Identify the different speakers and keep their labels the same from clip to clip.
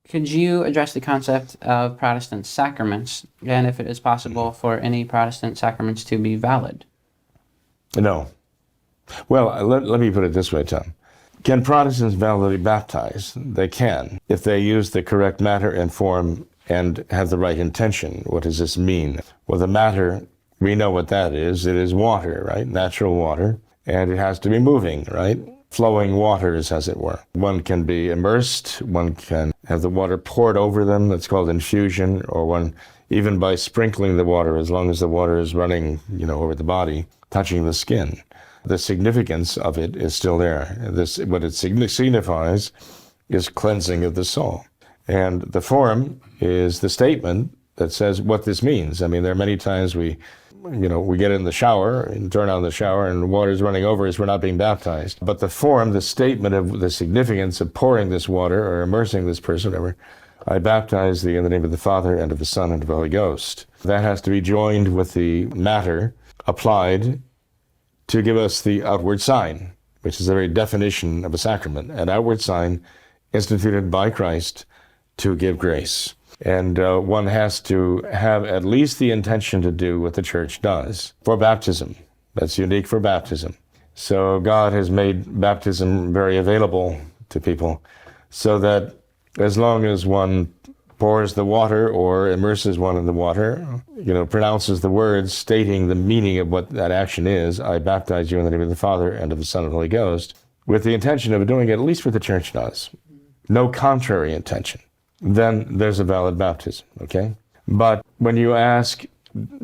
Speaker 1: Could you address the concept of Protestant sacraments and if it is possible for any Protestant sacraments to be valid?
Speaker 2: No. Well, let me put it this way, Tom. Can Protestants validly baptize? They can, if they use the correct matter and form and have the right intention. What does this mean? Well, the matter, we know what that is. It is water, right? Natural water. And it has to be moving, right? Flowing waters, as it were. One can be immersed. One can have the water poured over them. That's called infusion. Or one, even by sprinkling the water, as long as the water is running, over the body, touching the skin. The significance of it is still there. What it signifies is cleansing of the soul. And the form is the statement that says what this means. I mean, there are many times we get in the shower and turn on the shower and the water is running over us, we're not being baptized. But the form, the statement of the significance of pouring this water or immersing this person, whatever, I baptize thee in the name of the Father and of the Son and of the Holy Ghost. That has to be joined with the matter applied to give us the outward sign, which is the very definition of a sacrament, an outward sign instituted by Christ to give grace. And one has to have at least the intention to do what the Church does for baptism. That's unique for baptism. So God has made baptism very available to people so that as long as one pours the water or immerses one in the water, pronounces the words stating the meaning of what that action is, I baptize you in the name of the Father and of the Son and of the Holy Ghost, with the intention of doing it at least what the Church does. No contrary intention. Then there's a valid baptism, okay? But when you ask,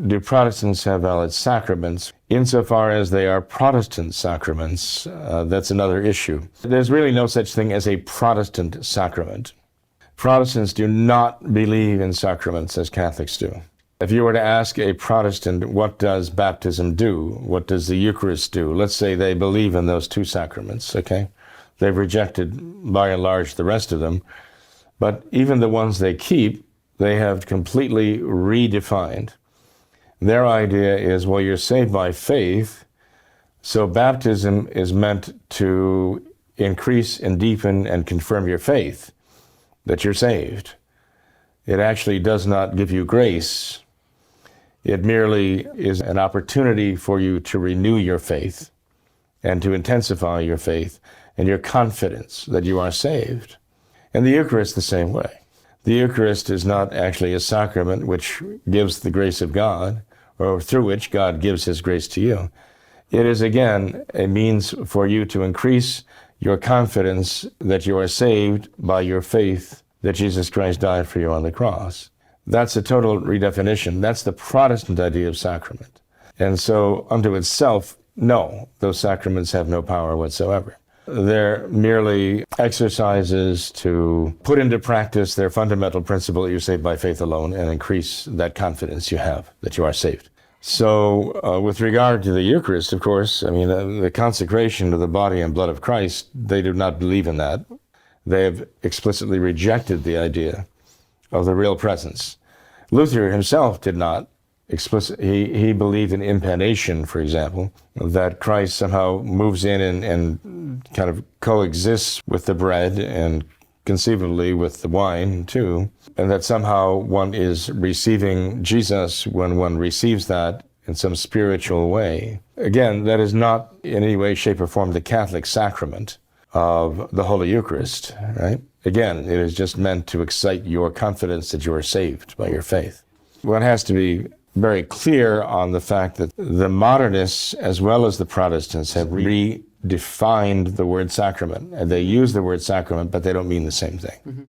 Speaker 2: do Protestants have valid sacraments? Insofar as they are Protestant sacraments, that's another issue. There's really no such thing as a Protestant sacrament. Protestants do not believe in sacraments as Catholics do. If you were to ask a Protestant, what does baptism do? What does the Eucharist do? Let's say they believe in those two sacraments, okay? They've rejected, by and large, the rest of them. But even the ones they keep, they have completely redefined. Their idea is, well, you're saved by faith, so baptism is meant to increase and deepen and confirm your faith, that you're saved. It actually does not give you grace. It merely is an opportunity for you to renew your faith and to intensify your faith and your confidence that you are saved. And the Eucharist the same way. The Eucharist is not actually a sacrament which gives the grace of God, or through which God gives his grace to you. It is, again, a means for you to increase your confidence that you are saved by your faith that Jesus Christ died for you on the cross. That's a total redefinition. That's the Protestant idea of sacrament. And so, unto itself, no, those sacraments have no power whatsoever. They're merely exercises to put into practice their fundamental principle that you're saved by faith alone and increase that confidence you have that you are saved. So with regard to the Eucharist, of course, the consecration of the body and blood of Christ, they do not believe in that. They have explicitly rejected the idea of the real presence. Luther himself did not. He believed in impanation, for example, that Christ somehow moves in and kind of coexists with the bread and conceivably with the wine too, and that somehow one is receiving Jesus when one receives that in some spiritual way. Again, that is not in any way, shape, or form the Catholic sacrament of the Holy Eucharist, right? Again, it is just meant to excite your confidence that you are saved by your faith. One has to be very clear on the fact that the modernists, as well as the Protestants, have redefined the word sacrament. And they use the word sacrament, but they don't mean the same thing. Mm-hmm.